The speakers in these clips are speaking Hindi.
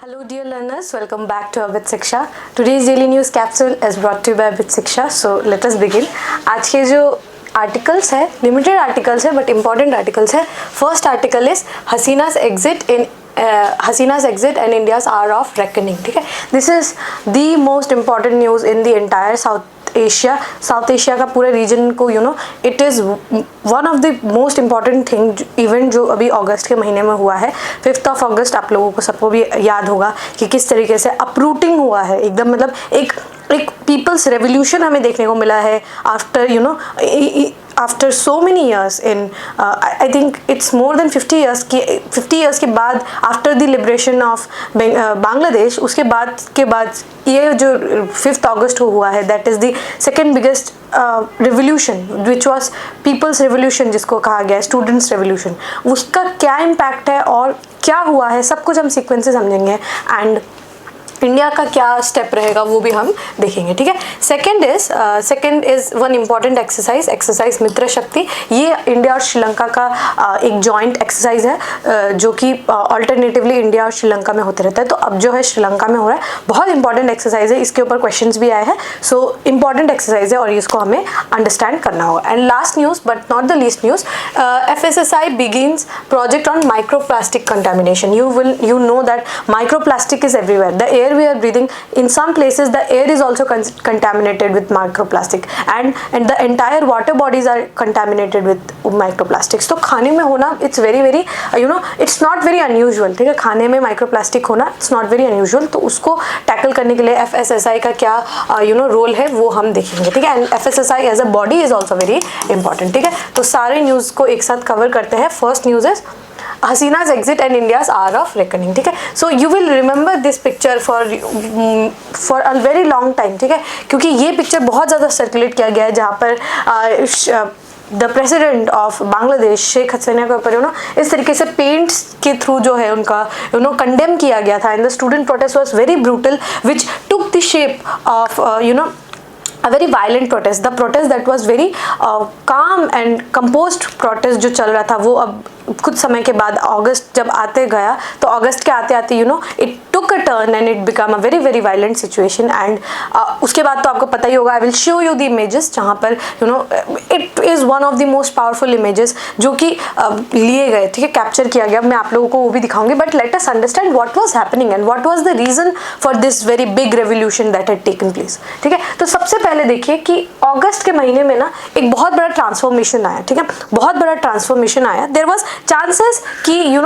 Hello dear learners, welcome back to Abid Shiksha. Today's daily news capsule is brought to you by Abid Shiksha. So let us begin. आज के जो आर्टिकल्स है, लिमिटेड आर्टिकल्स है बट इम्पॉर्टेंट आर्टिकल्स है. फर्स्ट आर्टिकल इज हसीना's exit and India's hour of reckoning. ठीक है, this is the most important news in the entire South Asia का पूरे रीजन को it is one of the most important thing event जो अभी अगस्त के महीने में हुआ है. 5 अगस्त आप लोगों को सबको भी याद होगा कि किस तरीके से अपरूटिंग हुआ है एकदम, मतलब एक पीपल्स रेवोल्यूशन हमें देखने को मिला है after so many years in I think it's more than 50 years के बाद after the liberation of Bangladesh. उसके बाद ये जो 5 अगस्त को हुआ है that is the second biggest revolution which was people's revolution जिसको कहा गया है स्टूडेंट्स रेवोल्यूशन. उसका क्या इम्पैक्ट है और क्या हुआ है सब कुछ हम सीक्वेंस से समझेंगे एंड इंडिया का क्या स्टेप रहेगा वो भी हम देखेंगे. ठीक है, second is one important exercise Mitra Shakti. ये इंडिया और श्रीलंका का एक जॉइंट एक्सरसाइज है जो कि ऑल्टरनेटिवली इंडिया और श्रीलंका में होते रहता है. तो अब जो है श्रीलंका में हो रहा है, बहुत इंपॉर्टेंट एक्सरसाइज है. इसके ऊपर क्वेश्चंस भी आए हैं. सो इम्पॉर्टेंट एक्सरसाइज है और इसको हमें अंडरस्टैंड करना होगा. And last news but not the least news, FSSAI begins project on microplastic contamination. You know that microplastic is everywhere. The air we are breathing, in some places the air is also contaminated with microplastic and the entire water bodies are contaminated with microplastics. तो खाने में होना it's very it's not very unusual. ठीक है, खाने में माइक्रोप्लास्टिक होना it's not very unusual. तो उसको टैकल करने के लिए FSSAI का क्या रोल है वो हम देखेंगे. ठीक है, and FSSAI as a body is also very important. ठीक है, तो सारे न्यूज़ को एक साथ कवर करते हैं. फर्स्ट न्यूज़ इज हसीना's exit and India's hour of reckoning. ठीक है, so you will remember this picture for a very long time. ठीक है, क्योंकि ये पिक्चर बहुत ज़्यादा सर्कुलेट किया गया है जहाँ पर the president of Bangladesh Sheikh Hasina के ऊपर इस तरीके से पेंट्स के थ्रू जो है उनका कंडेम किया गया था. And the student protest was very brutal which took the shape of a very violent protest. The protest that was very calm and composed protest जो चल रहा था वो अब कुछ समय के बाद अगस्त जब आते गया तो अगस्त के आते आते it took a turn and it became a very very violent situation. and उसके बाद तो आपको पता ही होगा. I will show you the images जहाँ पर it is one of the most powerful images जो कि लिए गए. ठीक है, कैप्चर किया गया. मैं आप लोगों को वो भी दिखाऊंगी. but let us understand what was happening and what was the reason for this very big revolution that had taken place. ठीक है, तो सबसे पहले देखिए कि अगस्त के महीने में ना एक बहुत बड़ा ट्रांसफॉर्मेशन आया. ठीक है, बहुत बड़ा ट्रांसफॉर्मेशन आया. देयर वाज चांसेस कि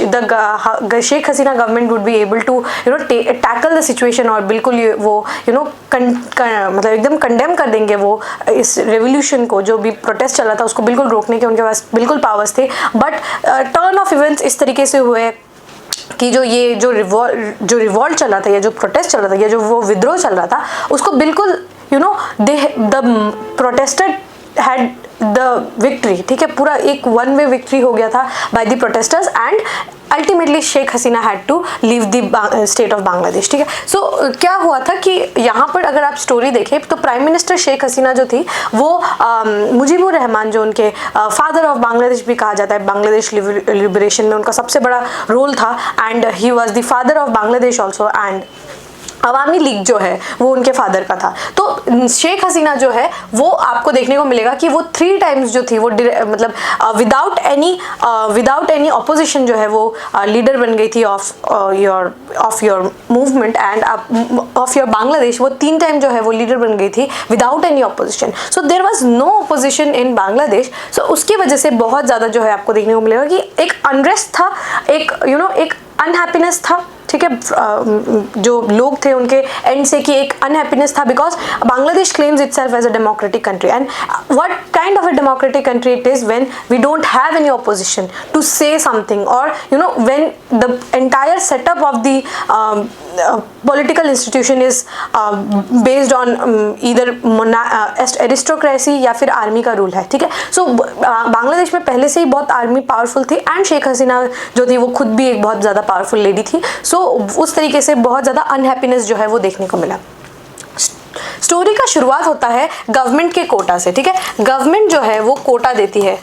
the Sheikh Hasina government would be able to tackle the situation और बिल्कुल वो मतलब एकदम कंडेम कर देंगे वो इस रेवोल्यूशन को. जो भी प्रोटेस्ट चल रहा था उसको बिल्कुल रोकने के उनके पास बिल्कुल पावर्स थे. बट टर्न ऑफ इवेंट्स इस तरीके से हुए कि जो रिवॉल्ट चल रहा था या जो प्रोटेस्ट चल रहा था या जो वो विद्रोह चल रहा था उसको बिल्कुल the protester had the victory. ठीक है, पूरा एक वन वे विक्ट्री हो गया था by the protesters and ultimately Sheikh Hasina had to leave the state of Bangladesh. ठीक है, सो क्या हुआ था कि यहाँ पर अगर आप स्टोरी देखें तो प्राइम मिनिस्टर शेख हसीना जो थी वो मुजीबुर रहमान जो उनके फादर ऑफ बांग्लादेश भी कहा जाता है, बांग्लादेश लिबरेशन में उनका सबसे बड़ा रोल था. And he was the father of Bangladesh also and Awami league जो है वो उनके फादर का था. तो शेख हसीना जो है वो आपको देखने को मिलेगा कि वो 3 टाइम्स जो थी वो मतलब विदाउट एनी ऑपोजिशन जो है वो लीडर बन गई थी of your movement end of your Bangladesh. वो 3 टाइम जो है वो लीडर बन गई थी without any opposition. So there was no opposition in Bangladesh. So उसकी वजह से बहुत ज़्यादा जो है आपको देखने को मिलेगा कि एक अनरेस्ट था, एक अनहैप्पीनेस था. ठीक है, जो लोग थे उनके एंड से कि एक अनहैप्पीनेस था because Bangladesh claims itself as a democratic country. And what kind of a democratic country it is when we don't have any opposition to say something और when the entire setup of the political institution is based on either aristocracy या फिर आर्मी का रूल है. ठीक है, सो बांग्लादेश में पहले से ही बहुत आर्मी पावरफुल थी एंड शेख हसीना जो थी वो खुद भी एक बहुत ज़्यादा पावरफुल लेडी थी. सो उस तरीके से बहुत ज़्यादा अनहैप्पीनेस जो है वो देखने को मिला. स्टोरी का शुरुआत होता है गवर्नमेंट के कोटा से. ठीक है, गवर्नमेंट जो है वो कोटा देती है.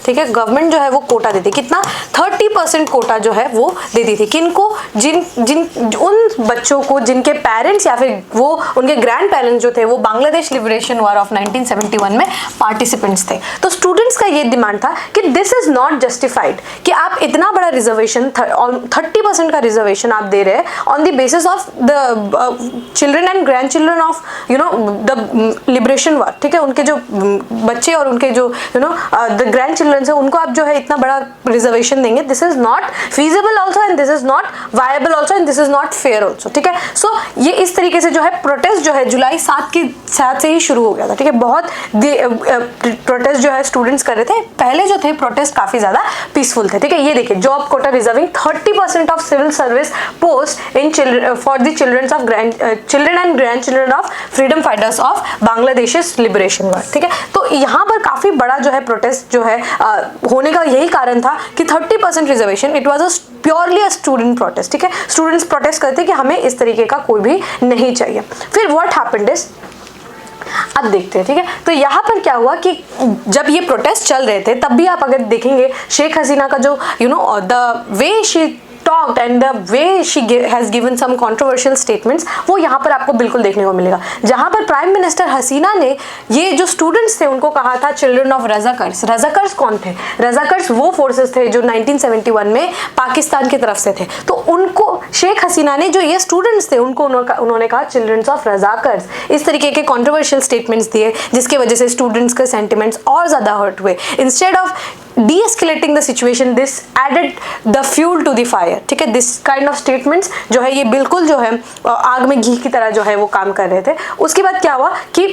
ठीक है, गवर्नमेंट जो है वो कोटा देती, कितना 30% कोटा जो है वो देती थी, किनको, उन बच्चों को जिनके पेरेंट्स या फिर वो उनके ग्रैंड पेरेंट्स जो थे वो बांग्लादेश लिबरेशन वॉर ऑफ 1971 में पार्टिसिपेंट्स थे। तो स्टूडेंट्स का ये डिमांड था कि दिस इज नॉट जस्टिफाइड कि आप इतना बड़ा रिजर्वेशन 30% का रिजर्वेशन आप दे रहे हैं on the basis of the children and grand children of the liberation war, ठीक है, उनके जो बच्चे और उनके जो द ग्रैंड चिल्ड्रन है उनको आप जो है इतना बड़ा रिजर्वेशन देंगे, this is not feasible also and this is not viable also and this is not fair also, ठीक है। सो ये इस तरीके से जो है प्रोटेस्ट जो है जुलाई 7 से ही शुरू हो गया था, ठीक है। बहुत प्रोटेस्ट जो है स्टूडेंट्स कर रहे थे, पहले जो थे प्रोटेस्ट काफी ज्यादा पीसफुल थे, ठीक है। ये देखिए, job quota reserving 30% of civil service post in for the children and grand children of freedom fighters of Bangladesh liberation war, ठीक है। तो यहाँ पर काफी बड़ा जो है प्रोटेस्ट जो है होने का यही कारण था कि 30% reservation, it was a purely a student protest, ठीक है। स्टूडेंट्स प्रोटेस्ट करते कि हमें इस तरीके का कोई भी नहीं चाहिए। फिर व्हाट हैपेंड इज, अब देखते हैं, ठीक है। तो यहाँ पर क्या हुआ कि जब ये प्रोटेस्ट चल रहे थे तब भी आप अगर देखेंगे शेख हसीना का जो the way she talked and the way she has given some controversial statements, वो यहाँ पर आपको बिल्कुल देखने को मिलेगा। जहाँ पर प्राइम मिनिस्टर हसीना ने ये जो स्टूडेंट्स थे उनको कहा था चिल्ड्रन ऑफ रजाकर्स। रजाकर्स कौन थे? रजाकर्स वो फोर्सेस थे जो 1971 में पाकिस्तान की तरफ से थे। तो उनको शेख हसीना ने, जो ये स्टूडेंट्स थे उनको उन्होंने कहा चिल्ड्रन ऑफ रजाकर्स, इस तरीके के कॉन्ट्रोवर्शियल स्टेटमेंट्स दिए जिसकी वजह से स्टूडेंट्स के सेंटिमेंट्स और ज़्यादा हर्ट हुए। Instead of de-escalating the situation, this added the fuel to the fire, ठीक है। दिस काइंड ऑफ स्टेटमेंट्स जो है ये बिल्कुल जो है आग में घी की तरह जो है वो काम कर रहे थे। उसके बाद क्या हुआ कि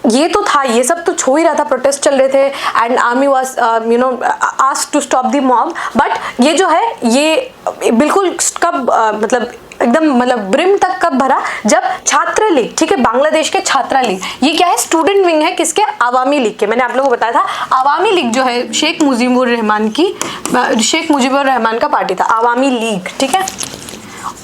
ये तो था, ये सब तो हो ही रहा था, प्रोटेस्ट चल रहे थे and army was asked to stop the mob, but ये जो है ये बिल्कुल कब मतलब ब्रिम तक कब भरा, जब छात्र लीग, ठीक है, बांग्लादेश के छात्रा लीग, ये क्या है, स्टूडेंट विंग है किसके, अवामी लीग के। मैंने आप लोगों को बताया था अवामी लीग जो है शेख मुजीबुर रहमान का पार्टी था, अवामी लीग, ठीक है।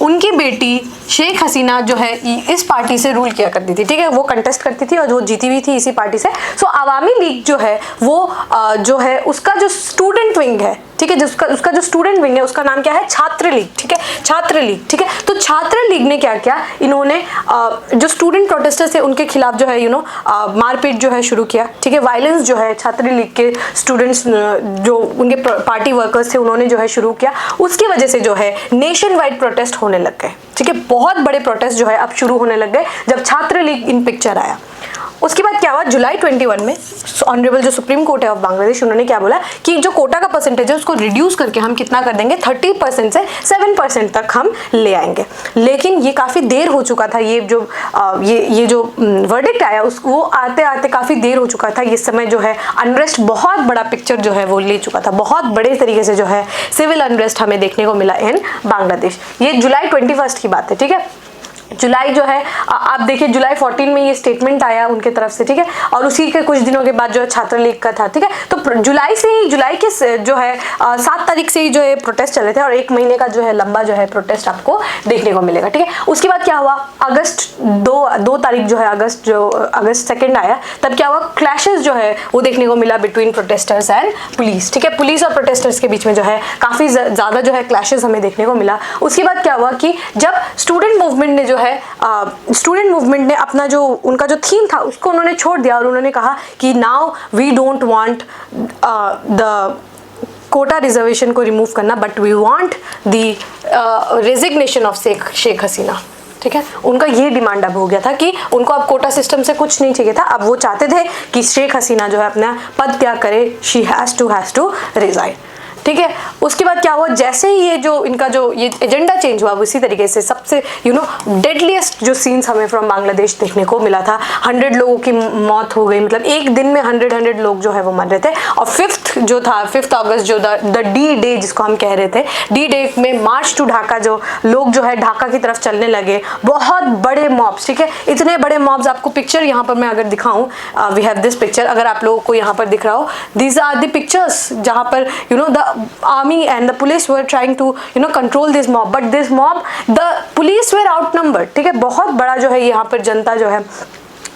उनकी बेटी शेख हसीना जो है इस पार्टी से रूल किया करती थी, ठीक है, वो कंटेस्ट करती थी और वो जीती भी थी इसी पार्टी से। सो अवामी लीग जो है वो जो है उसका जो स्टूडेंट विंग है, ठीक है, उसका जो स्टूडेंट विंग है उसका नाम क्या है, छात्र लीग, ठीक है, छात्र लीग, ठीक है। तो छात्र लीग ने क्या किया, इन्होंने जो स्टूडेंट प्रोटेस्टर्स थे उनके खिलाफ जो है मारपीट जो है शुरू किया, ठीक है। वायलेंस जो है छात्र लीग के स्टूडेंट्स जो उनके पार्टी वर्कर्स थे उन्होंने जो है शुरू किया, उसकी वजह से जो है नेशन वाइड प्रोटेस्ट होने लग गए, ठीक है। बहुत बड़े प्रोटेस्ट जो है अब शुरू होने लग गए जब छात्र लीग इन पिक्चर आया। उसके बाद क्या हुआ, जुलाई 21 में ऑनरेबल जो सुप्रीम कोर्ट है ऑफ बांग्लादेश, उन्होंने क्या बोला कि जो कोटा का परसेंटेज है उसको रिड्यूस करके हम कितना कर देंगे, 30% से 7% तक हम ले आएंगे। लेकिन ये काफ़ी देर हो चुका था, ये जो वर्डिक्ट आया उसको आते आते काफ़ी देर हो चुका था। इस समय जो है अनरेस्ट बहुत बड़ा पिक्चर जो है वो ले चुका था, बहुत बड़े तरीके से जो है सिविल अनरेस्ट हमें देखने को मिला इन बांग्लादेश। ये जुलाई 21 की बात है, ठीक है। जुलाई जो है आप देखिए जुलाई 14 में ये स्टेटमेंट आया उनके तरफ से, ठीक है, और उसी के कुछ दिनों के बाद जो है छात्र लीग का था, ठीक है। तो जुलाई के जो है 7 तारीख से ही जो है प्रोटेस्ट चले थे और 1 महीने का जो है लंबा जो है प्रोटेस्ट आपको देखने को मिलेगा, ठीक है। उसके बाद क्या हुआ, अगस्त 2 तारीख जो है अगस्त 2 आया, तब क्या हुआ, क्लैशेस जो है वो देखने को मिला बिटवीन प्रोटेस्टर्स एंड पुलिस, ठीक है। पुलिस और प्रोटेस्टर्स के बीच में जो है काफ़ी ज़्यादा जो है क्लैशेस हमें देखने को मिला। उसके बाद क्या हुआ कि जब स्टूडेंट मूवमेंट ने जो है अपना जो उनका जो थीम था उसको उन्होंने छोड़ दिया और उन्होंने कहा कि now we don't want the quota reservation को रिमूव करना, but we want the resignation of Sheikh Hasina, ठीक है। उनका ये डिमांड अब हो गया था कि उनको अब कोटा सिस्टम से कुछ नहीं चाहिए था, अब वो चाहते थे कि शेख हसीना जो है अपना पद त्याग करे, शी हैज़ टू रिजाइन, ठीक है। उसके बाद क्या हुआ, जैसे ही ये एजेंडा चेंज हुआ उसी तरीके से सबसे डेडलीस्ट जो सीन्स हमें फ्रॉम बांग्लादेश देखने को मिला था। 100 लोगों की मौत हो गई, मतलब एक दिन में 100 लोग जो है वो मर रहे थे। और 5 अगस्त जो द डी डे जिसको हम कह रहे थे, डी डे में मार्च टू ढाका जो लोग जो है ढाका की तरफ चलने लगे, बहुत बड़े मॉब्स, ठीक है। इतने बड़े मॉब्स, आपको पिक्चर यहाँ पर मैं अगर दिखाऊं, वी हैव दिस पिक्चर, अगर आप लोगों को यहाँ पर दिख रहा हो, दीज आर द पिक्चर्स जहाँ पर the army and the police were trying to control this mob, but this mob, the police were outnumbered, ठीक है। बहुत बड़ा जो है यहाँ पर जनता जो है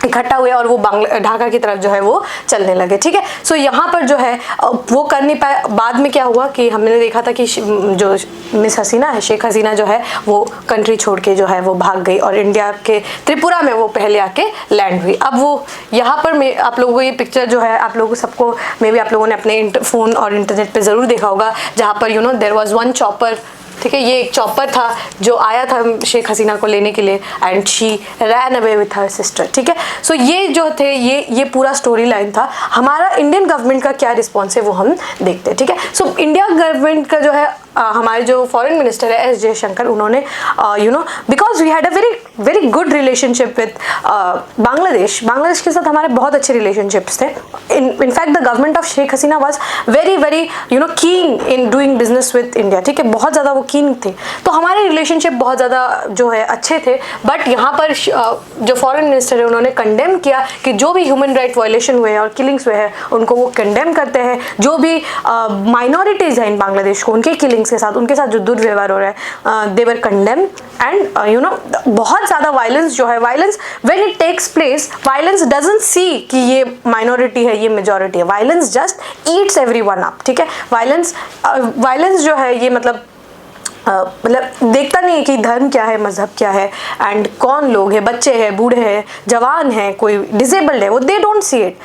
इकट्ठा हुए और वो ढाका की तरफ जो है वो चलने लगे, ठीक है। सो यहाँ पर जो है वो कर नहीं पाए। बाद में क्या हुआ कि हमने देखा था कि जो मिस हसीना है, शेख हसीना जो है वो कंट्री छोड़ के जो है वो भाग गई और इंडिया के त्रिपुरा में वो पहले आके लैंड हुई। अब वो यहाँ पर आप लोगों को ये पिक्चर जो है आप लोगों सबको मे बी आप लोगों ने अपने फ़ोन और इंटरनेट पर ज़रूर देखा होगा, जहाँ पर देयर वॉज वन चॉपर, ठीक है। ये एक चॉपर था जो आया था शेख हसीना को लेने के लिए and she ran away with her sister, ठीक है। सो ये जो थे ये पूरा स्टोरी लाइन था। हमारा इंडियन गवर्नमेंट का क्या रिस्पॉन्स है वो हम देखते हैं, ठीक है। सो इंडिया गवर्नमेंट का जो है हमारे जो फॉरेन मिनिस्टर है एस जयशंकर, उन्होंने because we had a very good relationship with Bangladesh के साथ हमारे बहुत अच्छे रिलेशनशिप्स थे। In fact the government of Sheikh Hasina was very keen in doing business with India, ठीक है। बहुत ज़्यादा वो कीन थे, तो हमारे रिलेशनशिप बहुत ज़्यादा जो है अच्छे थे। बट यहाँ पर जो फॉरेन मिनिस्टर है उन्होंने कंडेम किया कि जो भी ह्यूमन राइट वायलेशन हुए हैं और किलिंग्स हुए हैं उनको वो कंडेम करते हैं। जो भी माइनॉरिटीज़ हैं इन बांग्लादेश को, उनके किलिंग्स के साथ, उनके साथ जो दुर्व्यवहार हो रहा है, दे वर कंडेम एंड बहुत ज़्यादा वायलेंस जो है, violence when it takes place, violence doesn't see कि ये माइनॉरिटी है ये मेजॉरिटी है, violence just eats everyone up, ठीक है। वायलेंस जो है ये मतलब देखता नहीं है कि धर्म क्या है, मजहब क्या है एंड कौन लोग हैं, बच्चे हैं, बूढ़े हैं, जवान हैं, कोई डिसेबल्ड है, वो they don't see it,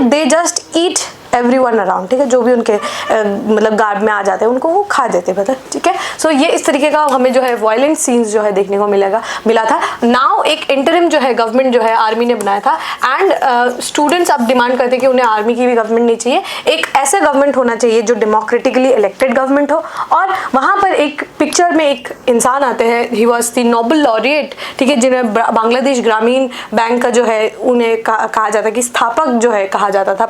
they just eat everyone around, ठीक है। जो भी उनके मतलब गार्ड में आ जाते हैं उनको वो खा देते हैं, पता, ठीक है। सो ये इस तरीके का हमें जो है वायलेंट सीन्स जो है देखने को मिला था। नाउ एक इंटरिम जो है गवर्नमेंट जो है आर्मी ने बनाया था एंड स्टूडेंट्स अब डिमांड करते हैं कि उन्हें आर्मी की भी गवर्नमेंट नहीं चाहिए, एक ऐसा गवर्नमेंट होना चाहिए जो डेमोक्रेटिकली इलेक्टेड गवर्नमेंट हो। और वहाँ पर एक पिक्चर में एक इंसान आते हैं, he was the Nobel laureate, ठीक है, जिन्हें बांग्लादेश ग्रामीण बैंक का जो है उन्हें कहा जाता है कि स्थापक जो है कहा जाता था,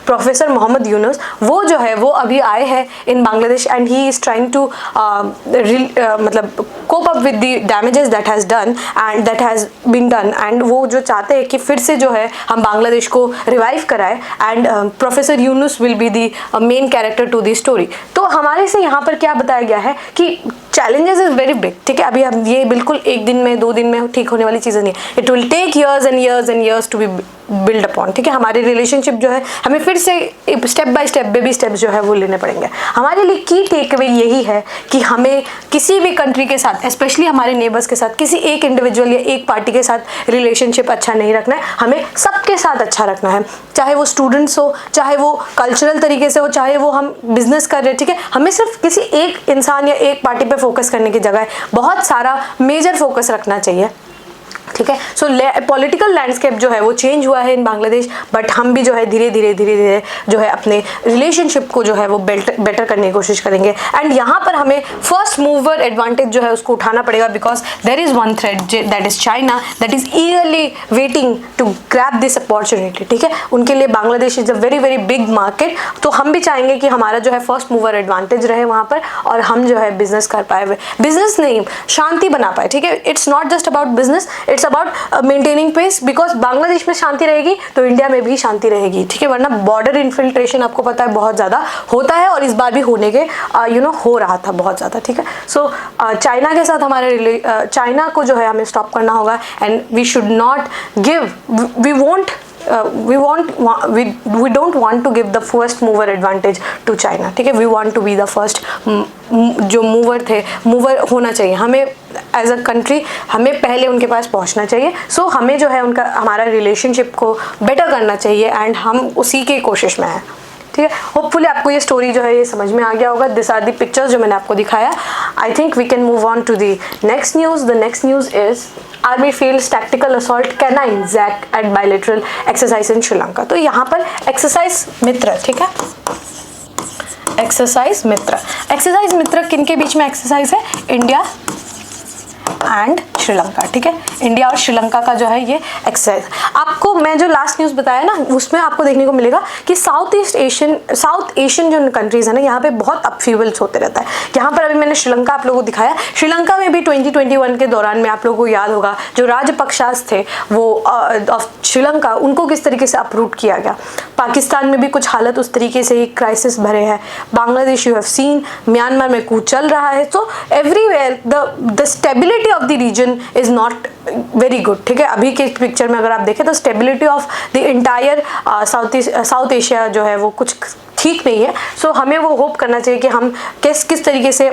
प्रोफेसर मोहम्मद यूनुस। वो जो है वो अभी आए हैं in Bangladesh and he is trying to मतलब cope up with the damages that has done and that has been done, and वो जो चाहते हैं कि फिर से जो है हम बांग्लादेश को रिवाइव कराए and professor Yunus will be the main character to the story. तो हमारे से यहाँ पर क्या बताया गया है कि चैलेंजेस इज वेरी बिग, ठीक है। अभी हम ये बिल्कुल एक दिन में 2 दिन में ठीक होने वाली चीज़ें नहीं है, it will take years and years to be build upon, ठीक है। हमारे रिलेशनशिप जो है हमें फिर से step by step baby steps जो है वो लेने पड़ेंगे। हमारे लिए की टेक अवे यही है कि हमें किसी भी कंट्री के साथ, स्पेशली हमारे नेबर्स के साथ, किसी एक इंडिविजुअल या एक पार्टी के साथ रिलेशनशिप अच्छा नहीं रखना है, हमें सबके साथ अच्छा रखना है, चाहे वो स्टूडेंट्स हो, चाहे वो कल्चरल तरीके से हो, चाहे वो हम बिजनेस कर रहे हैं, ठीक है। हमें सिर्फ किसी एक इंसान या एक पार्टी पे फोकस करने की जगह बहुत सारा मेजर फोकस रखना चाहिए, ठीक है। सो पॉलिटिकल लैंडस्केप जो है वो चेंज हुआ है इन बांग्लादेश, बट हम भी जो है धीरे धीरे जो है अपने रिलेशनशिप को जो है वो बेटर करने की कोशिश करेंगे। एंड यहाँ पर हमें फर्स्ट मूवर एडवांटेज जो है उसको उठाना पड़ेगा, because there is one thread that is China that is eagerly waiting to grab this opportunity, ठीक है। उनके लिए Bangladesh is a very big market, तो हम भी चाहेंगे कि हमारा जो है फर्स्ट मूवर एडवांटेज रहे वहाँ पर और हम जो है बिजनेस कर पाए, बिजनेस नहीं शांति बना पाए, ठीक है। It's not just about business, it's about maintaining peace, because Bangladesh में शांति रहेगी तो इंडिया में भी शांति रहेगी, ठीक है। वरना बॉर्डर इन्फिल्ट्रेशन आपको पता है बहुत ज़्यादा होता है और इस बार भी होने के हो रहा था बहुत ज़्यादा, ठीक है। सो चाइना के साथ हमारे चाइना को जो है हमें स्टॉप करना होगा and we should not give, we don't want to give the first mover advantage to China, ठीक है। we want to be the first जो मूवर होना चाहिए हमें एज अ कंट्री, हमें पहले उनके पास पहुंचना चाहिए। सो हमें जो है हमारा रिलेशनशिप को बेटर करना चाहिए एंड हम उसी की कोशिश में हैं, ठीक है। होपफुली आपको ये स्टोरी जो है ये समझ में आ गया होगा। दिस आर दी पिक्चर्स जो मैंने आपको दिखाया। I think we can move on to the next news. The next news is army fields tactical assault canine jack at bilateral exercise in Sri Lanka. तो यहाँ पर एक्सरसाइज मित्र, ठीक है, एक्सरसाइज मित्र किन के बीच में एक्सरसाइज है? इंडिया एंड श्रीलंका, ठीक है। इंडिया और श्रीलंका का जो है ये एक्सरसाइज। आपको मैं जो लास्ट न्यूज़ बताया ना उसमें आपको देखने को मिलेगा कि साउथ एशियन जो कंट्रीज़ है ना यहाँ पे बहुत अपफीवल्स होते रहता है। यहाँ पर अभी मैंने श्रीलंका आप लोगों को दिखाया, श्रीलंका में भी 2021 के दौरान में आप लोगों को याद होगा जो राजपक्षास थे वो ऑफ श्रीलंका, उनको किस तरीके से अपरूट किया गया। पाकिस्तान में भी कुछ हालत उस तरीके से ही क्राइसिस भरे हैं। Bangladesh you have seen, Myanmar में कूच चल रहा है। So everywhere the stability stability of the region is not very good, ठीक है। अभी के पिक्चर में अगर आप देखें तो stability of the entire south Asia जो है वो कुछ ठीक नहीं है। सो हमें वो होप करना चाहिए कि हम किस तरीके से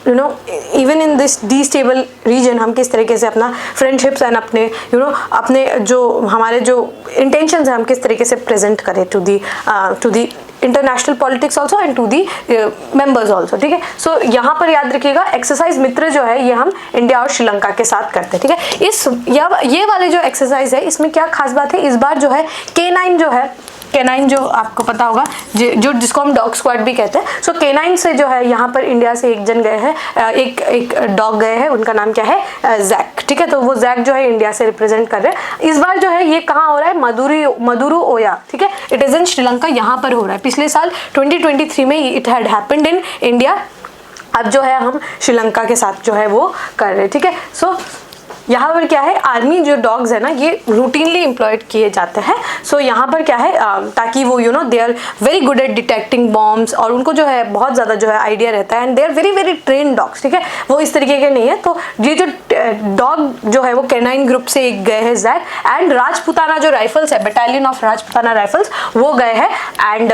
you know even in this destable region हम किस तरीके से अपना फ्रेंडशिप्स एंड अपने अपने जो हमारे जो इंटेंशंस हैं हम किस तरीके से प्रेजेंट करें to the international politics also and to the members also, ठीक है। सो यहाँ पर याद रखिएगा एक्सरसाइज मित्र जो है ये हम इंडिया और श्रीलंका के साथ करते हैं, ठीक है। ये वाले जो एक्सरसाइज है इसमें क्या खास बात है, इस बार जो है K9 जो आपको पता होगा जिसको हम डॉग स्क्वाड भी कहते हैं। सो K9 से जो है यहाँ पर इंडिया से एक जन गए हैं, एक डॉग गए हैं, उनका नाम क्या है, जैक, ठीक है। तो वो जैक जो है इंडिया से रिप्रेजेंट कर रहे हैं। इस बार जो है ये कहाँ हो रहा है, मदुरु ओया, ठीक है। इट इज इन श्रीलंका, यहाँ पर हो रहा है। पिछले साल 2023 में it had happened in India. अब जो है हम श्रीलंका के साथ जो है वो कर रहे हैं, ठीक है। सो यहाँ पर क्या है, आर्मी जो डॉग्स है ना ये रूटीनली एम्प्लॉयड किए जाते हैं। सो यहाँ पर क्या है ताकि वो they are very good at detecting bombs, और उनको जो है बहुत ज़्यादा जो है आइडिया रहता है, and they are very very train dogs, ठीक है। वो इस तरीके के नहीं है। तो ये जो डॉग जो है वो K9 ग्रुप से एक गए हैं जैक, एंड राजपुताना जो राइफल्स है, बटालियन ऑफ राजपुताना राइफल्स वो गए हैं, एंड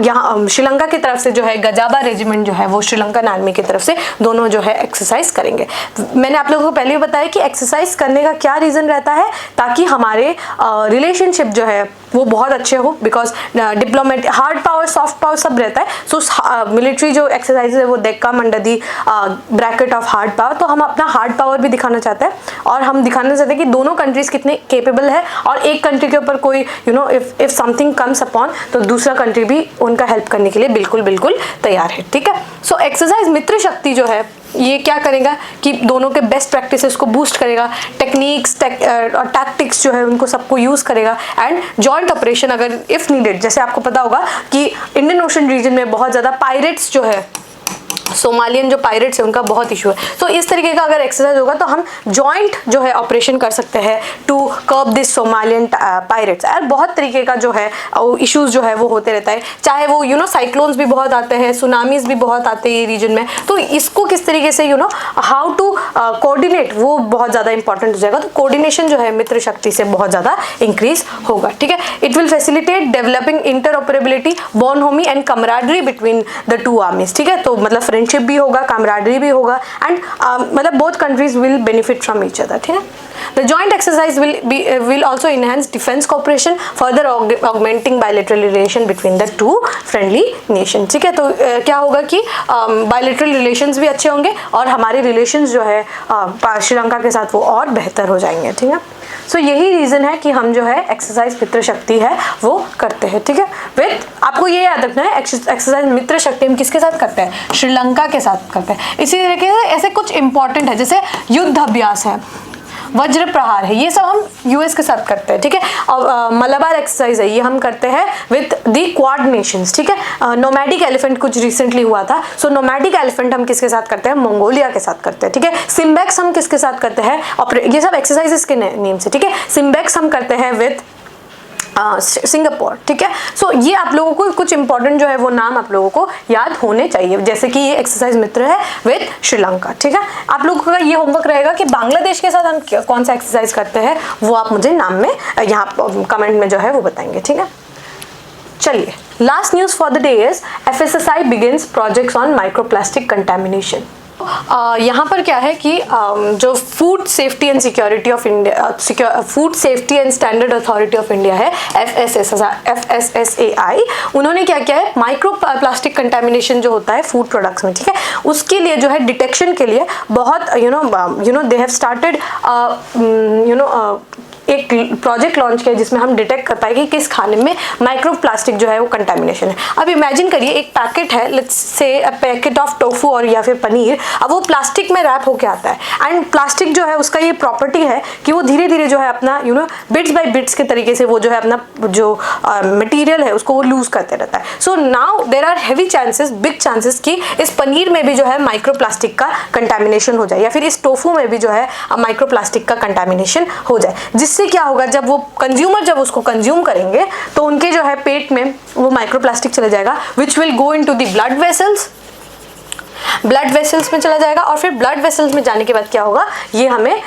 यहाँ श्रीलंका की तरफ से जो है गजाबा रेजिमेंट जो है वो श्रीलंकन आर्मी की तरफ से दोनों जो है एक्सरसाइज करेंगे। मैंने आप लोगों को पहले भी बताया कि एक्सरसाइज करने का क्या रीजन रहता है, ताकि हमारे रिलेशनशिप जो है वो बहुत अच्छे हो, because diplomat hard power soft power सब रहता है। सो मिलिट्री जो एक्सरसाइज है वो देख come under the bracket of hard power. तो हम अपना हार्ड पावर भी दिखाना चाहते हैं, और हम दिखाना चाहते हैं कि दोनों कंट्रीज कितने केपेबल है, और एक कंट्री के ऊपर कोई इफ समथिंग कम्स अपॉन तो दूसरा कंट्री भी उनका हेल्प करने के लिए बिल्कुल तैयार है, ठीक है। सो एक्सरसाइज मित्र शक्ति जो है ये क्या करेगा कि दोनों के बेस्ट प्रैक्टिसेस को बूस्ट करेगा, टेक्निक्स और टैक्टिक्स जो है उनको सबको यूज करेगा, एंड जॉइंट ऑपरेशन अगर इफ नीडेड, जैसे आपको पता होगा कि इंडियन ओशन रीजन में बहुत ज़्यादा पायरेट्स जो है, सोमालियन जो पायरेट्स है उनका बहुत इशू है। तो इस तरीके का अगर एक्सरसाइज होगा तो हम जॉइंट जो है ऑपरेशन कर सकते हैं to curb this Somalian pirates. यार बहुत तरीके का जो है इश्यूज जो है वो होते रहता है, चाहे वो साइक्लोन्स भी बहुत आते हैं, सुनामीज भी बहुत आते हैं रीजन में। तो इसको किस तरीके से हाउ टू कोऑर्डिनेट वो बहुत ज़्यादा इंपॉर्टेंट हो जाएगा। तो कोऑर्डिनेशन जो है मित्र शक्ति से बहुत ज़्यादा इंक्रीज होगा, ठीक है। It will facilitate developing interoperability, bonhomie and camaraderie between the two armies, ठीक है। तो मतलब फ्रेंडशिप भी होगा, कामराडरी भी होगा, एंड मतलब both countries will benefit from each other, ठीक है। The joint exercise will also enhance defence cooperation, further augmenting bilateral relation between the to friendly nation, ठीक है। तो क्या होगा कि बायलैटरल रिलेशंस भी अच्छे होंगे, और हमारे रिलेशंस जो है श्रीलंका के साथ वो और बेहतर हो जाएंगे, ठीक है। सो यही रीज़न है कि हम जो है एक्सरसाइज मित्र शक्ति है वो करते हैं, ठीक है। विद आपको ये याद रखना है एक्सरसाइज मित्र शक्ति हम किसके साथ करते हैं, श्रीलंका के साथ करते हैं। इसी तरीके से ऐसे कुछ इंपॉर्टेंट है, जैसे युद्ध अभ्यास है, वज्र प्रहार है, ये सब हम यूएस के साथ करते हैं, ठीक है। और मलाबार एक्सरसाइज है, ये हम करते हैं विद दी क्वाड नेशंस, ठीक है। नोमैडिक एलिफेंट कुछ रिसेंटली हुआ था, सो नोमैडिक एलिफेंट हम किसके साथ करते हैं, मंगोलिया के साथ करते हैं, ठीक है। सिम्बेक्स हम किसके साथ करते हैं, ये सब एक्सरसाइजेस के नेम से, ठीक है। सिम्बेक्स हम करते हैं विद सिंगापुर, ठीक है। सो ये आप लोगों को कुछ इंपॉर्टेंट जो है वो नाम आप लोगों को याद होने चाहिए, जैसे कि ये एक्सरसाइज मित्र है विद श्रीलंका, ठीक है। आप लोगों का ये होमवर्क रहेगा कि बांग्लादेश के साथ हम कौन सा एक्सरसाइज करते हैं, वो आप मुझे नाम में यहाँ कमेंट में जो है वो बताएंगे, ठीक है। चलिए, last news for the day is FSSAI begins projects on microplastic contamination. यहाँ पर क्या है कि जो food safety and security of India, food safety and standard authority of India है FSSAI, उन्होंने क्या किया है, माइक्रो प्लास्टिक कंटेमिनेशन जो होता है फूड प्रोडक्ट्स में, ठीक है, उसके लिए जो है डिटेक्शन के लिए बहुत दे हैव स्टार्टेड एक प्रोजेक्ट लॉन्च किया जिसमें हम डिटेक्ट कर पाए कि किस खाने में माइक्रो प्लास्टिक जो है वो कंटेमिनेशन है। अब इमेजिन करिए एक पैकेट है, let's say a packet of tofu और या फिर पनीर, अब वो प्लास्टिक में रैप होके आता है, एंड प्लास्टिक जो है उसका ये प्रॉपर्टी है कि वो धीरे धीरे जो है अपना बिट्स बाय बिट्स के तरीके से वो जो है अपना जो मटीरियल है उसको वो लूज करते रहता है। So now there are heavy chances, big chances कि इस पनीर में भी जो है माइक्रो प्लास्टिक का कंटेमिनेशन हो जाए, या फिर इस टोफू में भी जो है माइक्रो प्लास्टिक का कंटेमिनेशन हो जाए, जिससे क्या होगा जब वो कंज्यूमर जब उसको कंज्यूम करेंगे तो उनके जो है पेट में वो माइक्रोप्लास्टिक चले जाएगा, which will go into the blood vessels blood vessels में चला जाएगा और फिर ब्लड वेसल्स में जाने के बाद क्या होगा, ये हमें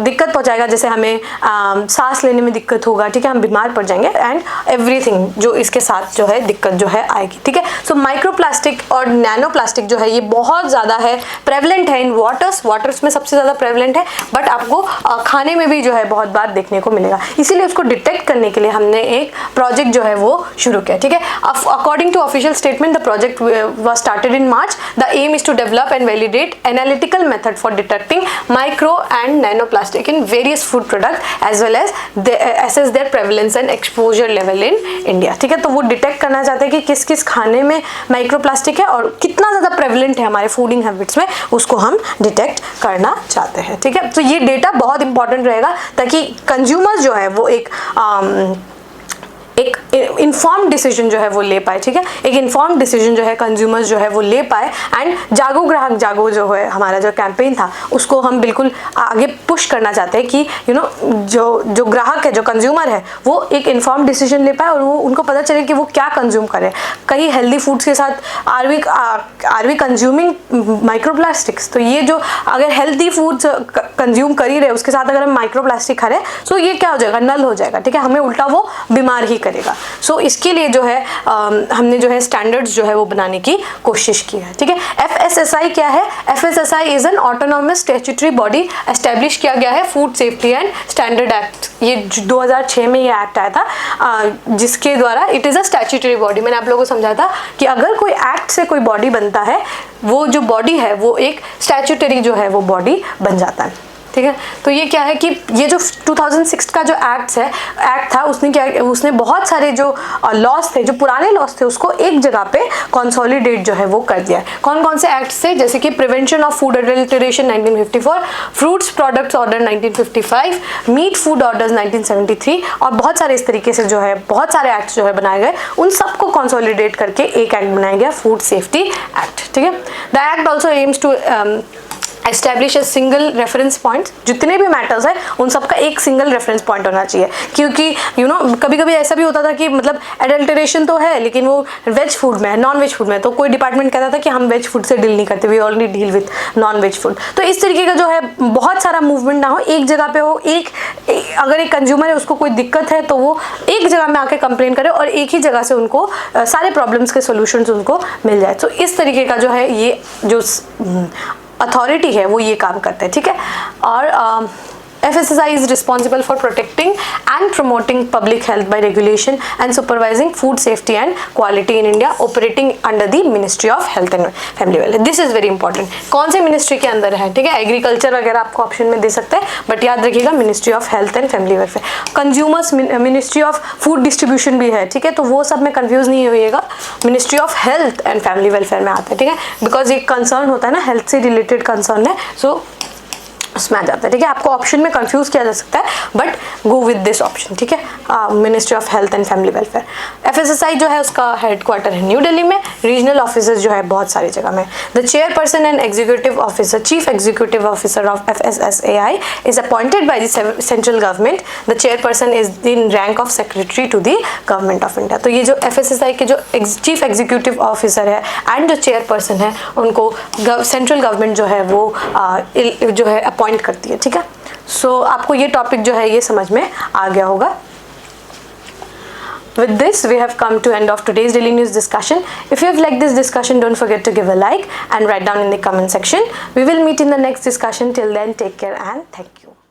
दिक्कत पहुंचाएगा, जैसे हमें सांस लेने में दिक्कत होगा, ठीक है, हम बीमार पड़ जाएंगे एंड एवरीथिंग जो इसके साथ जो है दिक्कत जो है आएगी, ठीक है। सो माइक्रोप्लास्टिक और नैनो प्लास्टिक जो है ये बहुत ज़्यादा है, प्रेवलेंट है इन वाटर्स में सबसे ज़्यादा प्रेवलेंट है, बट आपको खाने में भी जो है बहुत बार देखने को मिलेगा। इसीलिए उसको डिटेक्ट करने के लिए हमने एक प्रोजेक्ट जो है वो शुरू किया, ठीक है। According to official statement the project was started in March. The aim is to develop and validate analytical method for detecting micro and nano plastic in various food product as well as assess their prevalence and exposure level in India, ठीक है। तो वो डिटेक्ट करना चाहते हैं कि किस किस खाने में माइक्रोप्लास्टिक है और कितना ज़्यादा प्रेवलेंट है हमारे फूडिंग हैबिट्स में, उसको हम डिटेक्ट करना चाहते हैं, ठीक है। तो ये डेटा बहुत इंपॉर्टेंट रहेगा ताकि कंज्यूमर्स जो है वो एक इन्फॉर्म्ड डिसीजन जो है वो ले पाए, ठीक है। एक इन्फॉर्म्ड डिसीजन जो है कंज्यूमर्स जो है वो ले पाए एंड जागो ग्राहक जागो जो है हमारा जो कैंपेन था उसको हम बिल्कुल आगे पुश करना चाहते हैं कि जो ग्राहक है, जो कंज्यूमर है, वो एक इन्फॉर्म्ड डिसीजन ले पाए और वो उनको पता चले कि वो क्या कंज्यूम करे। कहीं हेल्दी फूड्स के साथ आर वी कंज्यूमिंग माइक्रोप्लास्टिक्स, तो ये जो अगर हेल्दी फूड्स कंज्यूम कर ही रहे उसके साथ अगर हम माइक्रोप्लास्टिक खा रहे तो ये क्या हो जाएगा, नल हो जाएगा, ठीक है, हमें उल्टा वो बीमार ही करेगा। सो इसके लिए जो है हमने जो है स्टैंडर्ड्स जो है वो बनाने की कोशिश की है, ठीक है। FSSAI क्या है? FSSAI is an autonomous statutory body establish किया गया है food safety and standard act, ये 2006 में ये एक्ट आया था, जिसके द्वारा it is a statutory body. मैंने आप लोगों को समझाया था कि अगर कोई एक्ट से कोई बॉडी बनता है, वो जो बॉडी है वो एक स्टैट्यूटरी जो है वो बॉडी बन जाता है, ठीक है। तो ये क्या है कि ये जो 2006 का जो एक्ट था उसने बहुत सारे जो लॉस थे, जो पुराने लॉस थे, उसको एक जगह पे कंसोलिडेट जो है वो कर दिया है। कौन कौन से एक्ट से? जैसे कि prevention of food adulteration 1954, fruits products order 1955, meat food orders 1973 और बहुत सारे इस तरीके से जो है बहुत सारे एक्ट जो है बनाए गए, उन सबको कंसोलिडेट करके एक एक्ट बनाया गया, फूड सेफ्टी एक्ट, ठीक है। The act also aims to establish a single reference point, जितने भी मैटर्स है उन सबका एक सिंगल रेफरेंस पॉइंट होना चाहिए, क्योंकि कभी कभी ऐसा भी होता था कि मतलब एडल्टरेशन तो है लेकिन वो वेज फूड में है, नॉन वेज फूड में, तो कोई डिपार्टमेंट कहता था कि हम वेज फूड से डील नहीं करते, we already deal with non veg food. तो इस तरीके का जो है बहुत सारा मूवमेंट ना हो, एक जगह पे हो, अगर एक कंज्यूमर है उसको कोई दिक्कत है तो वो एक जगह में आके कंप्लेन करे और एक ही जगह से उनको सारे प्रॉब्लम्स के सोल्यूशंस उनको मिल जाए। तो इस तरीके का जो है ये जो अथॉरिटी है वो ये काम करते हैं, ठीक है। और FSSAI is responsible for protecting and promoting public health by regulation and supervising food safety and quality in India, operating under the Ministry of Health and Family Welfare. This is very important. कौन से मिनिस्ट्री के अंदर है, ठीक है। एग्रीकल्चर वगैरह आपको ऑप्शन में दे सकते हैं, बट याद रखिएगा ministry of health and family welfare. Consumers ministry of food distribution भी है, ठीक है, तो वो सब में कंफ्यूज नहीं होइएगा, ministry of health and family welfare में आता है, ठीक है, बिकॉज एक कंसर्न होता है ना, हेल्थ से रिलेटेड कंसर्न है, सो उसमें आ जाता है, ठीक है। आपको ऑप्शन में कंफ्यूज किया जा सकता है, but go with this option, ठीक है, ministry of health and family welfare. FSSAI जो है उसका हेडक्वार्टर है न्यू दिल्ली में, रीजनल ऑफिसर्स जो है बहुत सारी जगह में। The chairperson and executive officer, chief executive officer of FSSAI is appointed by the central government. The chairperson is in rank of secretary to the government of India. तो ये जो FSSAI के जो चीफ एग्जीक्यूटिव ऑफिसर है एंड जो चेयरपर्सन है उनको सेंट्रल गवर्नमेंट जो है वो जो है अपॉइंट करती है, ठीक है। सो आपको ये टॉपिक जो है ये समझ में आ गया होगा। With this, we have come to end of today's daily news discussion. If you have liked this discussion, don't forget to give a like and write down in the comment section. We will meet in the next discussion. Till then, take care and thank you.